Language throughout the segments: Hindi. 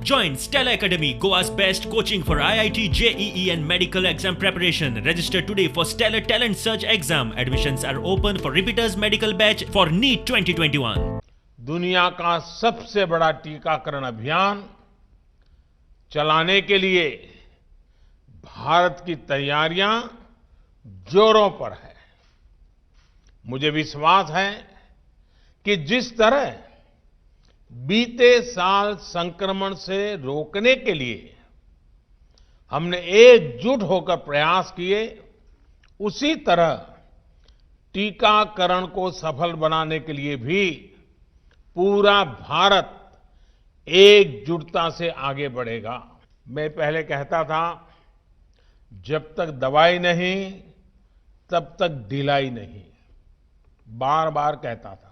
Join Stella Academy, Goa's best coaching for IIT, JEE and medical exam preparation. Register today for Stellar Talent Search exam. Admissions are open for repeaters medical batch for NEET 2021. दुनिया का सबसे बड़ा टीकाकरण अभियान चलाने के लिए भारत की तैयारियां जोरों पर है। मुझे विश्वास है कि जिस तरह बीते साल संक्रमण से रोकने के लिए हमने एकजुट होकर प्रयास किए, उसी तरह टीकाकरण को सफल बनाने के लिए भी पूरा भारत एकजुटता से आगे बढ़ेगा। मैं पहले कहता था, जब तक दवाई नहीं तब तक ढिलाई नहीं, बार बार कहता था।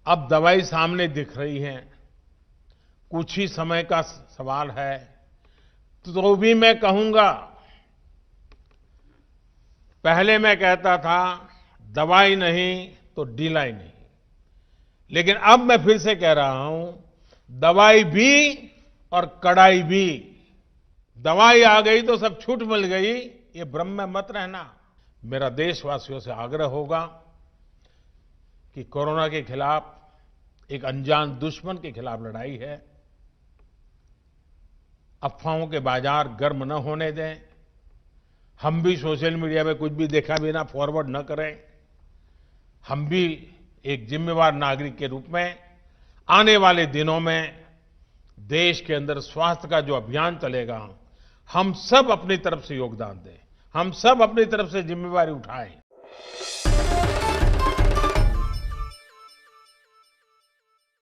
अब दवाई सामने दिख रही है, कुछ ही समय का सवाल है, तो भी मैं कहूंगा, पहले मैं कहता था दवाई नहीं तो ढिलाई नहीं, लेकिन अब मैं फिर से कह रहा हूं, दवाई भी और कड़ाई भी। दवाई आ गई तो सब छूट मिल गई, ये भ्रम में मत रहना। मेरा देशवासियों से आग्रह होगा कि कोरोना के खिलाफ एक अनजान दुश्मन के खिलाफ लड़ाई है। अफवाहों के बाजार गर्म न होने दें। हम भी सोशल मीडिया में कुछ भी देखा बिना फॉरवर्ड न करें। हम भी एक जिम्मेवार नागरिक के रूप में आने वाले दिनों में देश के अंदर स्वास्थ्य का जो अभियान चलेगा, हम सब अपनी तरफ से योगदान दें, हम सब अपनी तरफ से जिम्मेवारी उठाएं।